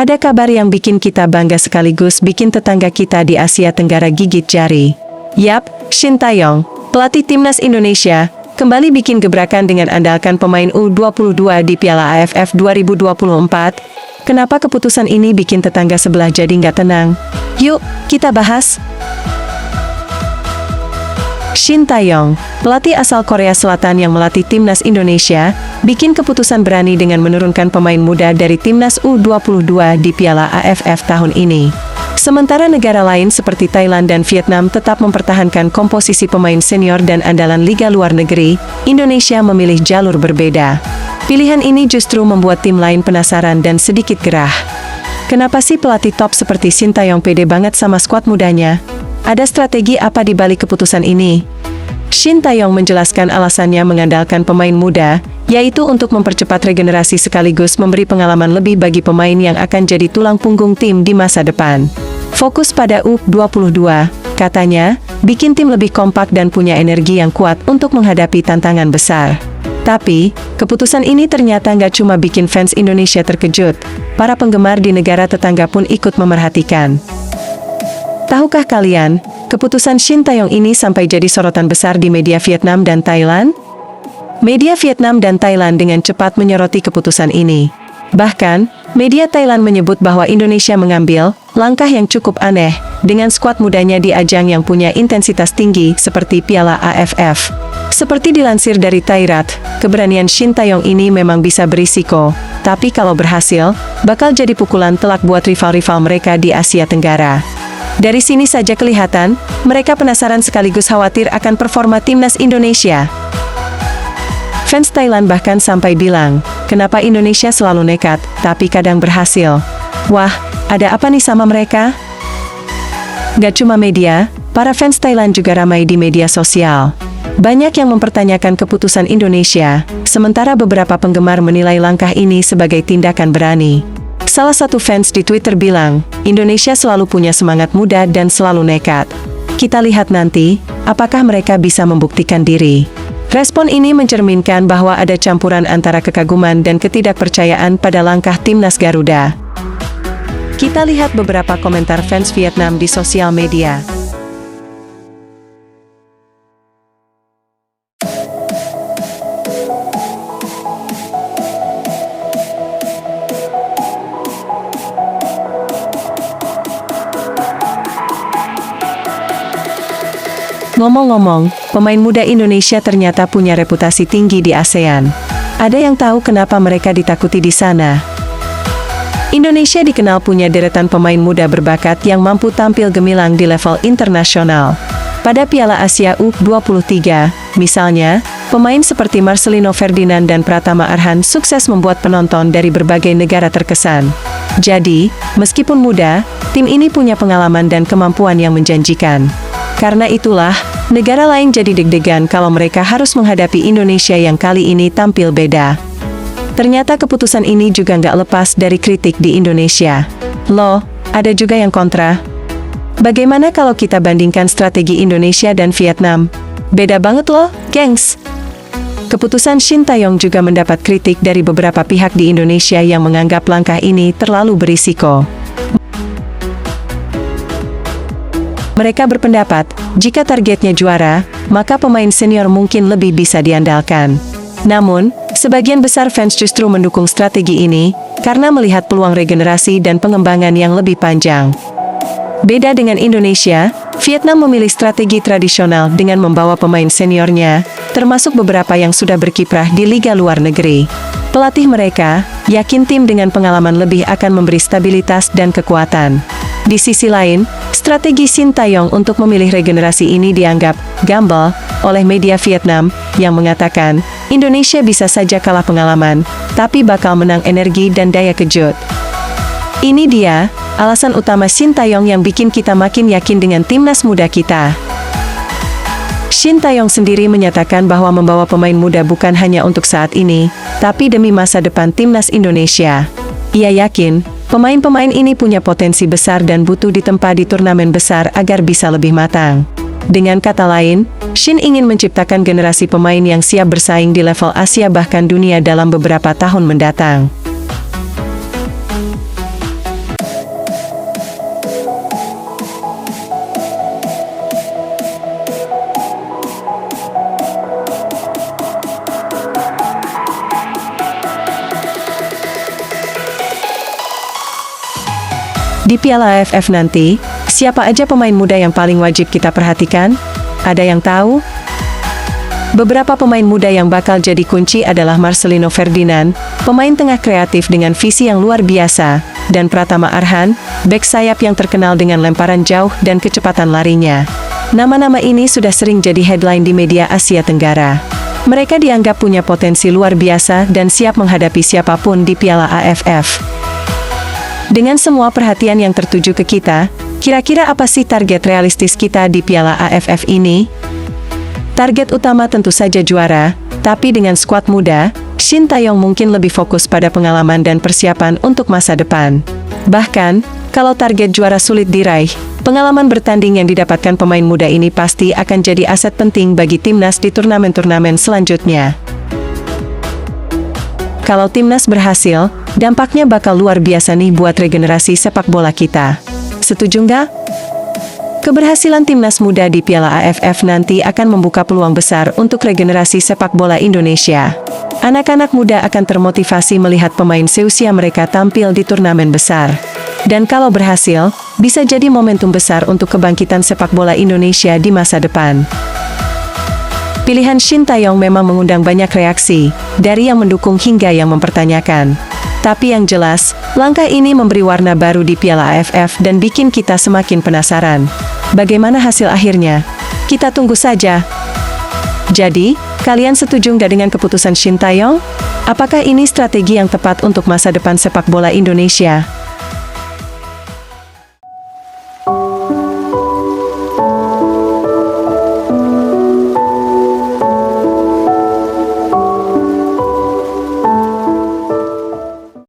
Ada kabar yang bikin kita bangga sekaligus bikin tetangga kita di Asia Tenggara gigit jari. Yap, Shin Tae-yong, pelatih timnas Indonesia, kembali bikin gebrakan dengan andalkan pemain U22 di Piala AFF 2024. Kenapa keputusan ini bikin tetangga sebelah jadi nggak tenang? Yuk, kita bahas. Shin Tae-yong, pelatih asal Korea Selatan yang melatih timnas Indonesia, bikin keputusan berani dengan menurunkan pemain muda dari timnas U22 di Piala AFF tahun ini. Sementara negara lain seperti Thailand dan Vietnam tetap mempertahankan komposisi pemain senior dan andalan liga luar negeri, Indonesia memilih jalur berbeda. Pilihan ini justru membuat tim lain penasaran dan sedikit gerah. Kenapa sih pelatih top seperti Shin Tae-yong pede banget sama skuad mudanya? Ada strategi apa di balik keputusan ini? Shin Tae-yong menjelaskan alasannya mengandalkan pemain muda, yaitu untuk mempercepat regenerasi sekaligus memberi pengalaman lebih bagi pemain yang akan jadi tulang punggung tim di masa depan. Fokus pada U22, katanya, bikin tim lebih kompak dan punya energi yang kuat untuk menghadapi tantangan besar. Tapi, keputusan ini ternyata nggak cuma bikin fans Indonesia terkejut, para penggemar di negara tetangga pun ikut memerhatikan. Tahukah kalian, keputusan Shin Tae-yong ini sampai jadi sorotan besar di media Vietnam dan Thailand? Media Vietnam dan Thailand dengan cepat menyoroti keputusan ini. Bahkan, media Thailand menyebut bahwa Indonesia mengambil langkah yang cukup aneh dengan skuad mudanya di ajang yang punya intensitas tinggi seperti Piala AFF. Seperti dilansir dari Thairat, keberanian Shin Tae-yong ini memang bisa berisiko, tapi kalau berhasil, bakal jadi pukulan telak buat rival-rival mereka di Asia Tenggara. Dari sini saja kelihatan, mereka penasaran sekaligus khawatir akan performa timnas Indonesia. Fans Thailand bahkan sampai bilang, kenapa Indonesia selalu nekat, tapi kadang berhasil. Wah, ada apa nih sama mereka? Gak cuma media, para fans Thailand juga ramai di media sosial. Banyak yang mempertanyakan keputusan Indonesia, sementara beberapa penggemar menilai langkah ini sebagai tindakan berani. Salah satu fans di Twitter bilang, Indonesia selalu punya semangat muda dan selalu nekat. Kita lihat nanti, apakah mereka bisa membuktikan diri. Respon ini mencerminkan bahwa ada campuran antara kekaguman dan ketidakpercayaan pada langkah timnas Garuda. Kita lihat beberapa komentar fans Vietnam di sosial media. Ngomong-ngomong, pemain muda Indonesia ternyata punya reputasi tinggi di ASEAN. Ada yang tahu kenapa mereka ditakuti di sana? Indonesia dikenal punya deretan pemain muda berbakat yang mampu tampil gemilang di level internasional. Pada Piala Asia U23, misalnya, pemain seperti Marcelino Ferdinand dan Pratama Arhan sukses membuat penonton dari berbagai negara terkesan. Jadi, meskipun muda, tim ini punya pengalaman dan kemampuan yang menjanjikan. Karena itulah, negara lain jadi deg-degan kalau mereka harus menghadapi Indonesia yang kali ini tampil beda. Ternyata keputusan ini juga nggak lepas dari kritik di Indonesia. Loh, ada juga yang kontra. Bagaimana kalau kita bandingkan strategi Indonesia dan Vietnam? Beda banget loh, gengs. Keputusan Shin Tae-yong juga mendapat kritik dari beberapa pihak di Indonesia yang menganggap langkah ini terlalu berisiko. Mereka berpendapat, jika targetnya juara, maka pemain senior mungkin lebih bisa diandalkan. Namun, sebagian besar fans justru mendukung strategi ini, karena melihat peluang regenerasi dan pengembangan yang lebih panjang. Beda dengan Indonesia, Vietnam memilih strategi tradisional dengan membawa pemain seniornya, termasuk beberapa yang sudah berkiprah di liga luar negeri. Pelatih mereka, yakin tim dengan pengalaman lebih akan memberi stabilitas dan kekuatan. Di sisi lain, strategi Shin Tae-yong untuk memilih regenerasi ini dianggap gamble oleh media Vietnam yang mengatakan Indonesia bisa saja kalah pengalaman, tapi bakal menang energi dan daya kejut. Ini dia alasan utama Shin Tae-yong yang bikin kita makin yakin dengan timnas muda kita. Shin Tae-yong sendiri menyatakan bahwa membawa pemain muda bukan hanya untuk saat ini, tapi demi masa depan timnas Indonesia. Ia yakin, pemain-pemain ini punya potensi besar dan butuh ditempa di turnamen besar agar bisa lebih matang. Dengan kata lain, Shin ingin menciptakan generasi pemain yang siap bersaing di level Asia bahkan dunia dalam beberapa tahun mendatang. Di Piala AFF nanti, siapa aja pemain muda yang paling wajib kita perhatikan? Ada yang tahu? Beberapa pemain muda yang bakal jadi kunci adalah Marcelino Ferdinand, pemain tengah kreatif dengan visi yang luar biasa, dan Pratama Arhan, bek sayap yang terkenal dengan lemparan jauh dan kecepatan larinya. Nama-nama ini sudah sering jadi headline di media Asia Tenggara. Mereka dianggap punya potensi luar biasa dan siap menghadapi siapapun di Piala AFF. Dengan semua perhatian yang tertuju ke kita, kira-kira apa sih target realistis kita di Piala AFF ini? Target utama tentu saja juara, tapi dengan skuad muda, Shin Tae-yong mungkin lebih fokus pada pengalaman dan persiapan untuk masa depan. Bahkan, kalau target juara sulit diraih, pengalaman bertanding yang didapatkan pemain muda ini pasti akan jadi aset penting bagi timnas di turnamen-turnamen selanjutnya. Kalau timnas berhasil, dampaknya bakal luar biasa nih buat regenerasi sepak bola kita. Setuju nggak? Keberhasilan timnas muda di Piala AFF nanti akan membuka peluang besar untuk regenerasi sepak bola Indonesia. Anak-anak muda akan termotivasi melihat pemain seusia mereka tampil di turnamen besar. Dan kalau berhasil, bisa jadi momentum besar untuk kebangkitan sepak bola Indonesia di masa depan. Pilihan Shin Tae-yong memang mengundang banyak reaksi, dari yang mendukung hingga yang mempertanyakan. Tapi yang jelas, langkah ini memberi warna baru di Piala AFF dan bikin kita semakin penasaran. Bagaimana hasil akhirnya? Kita tunggu saja. Jadi, kalian setuju nggak dengan keputusan Shin Tae-yong? Apakah ini strategi yang tepat untuk masa depan sepak bola Indonesia?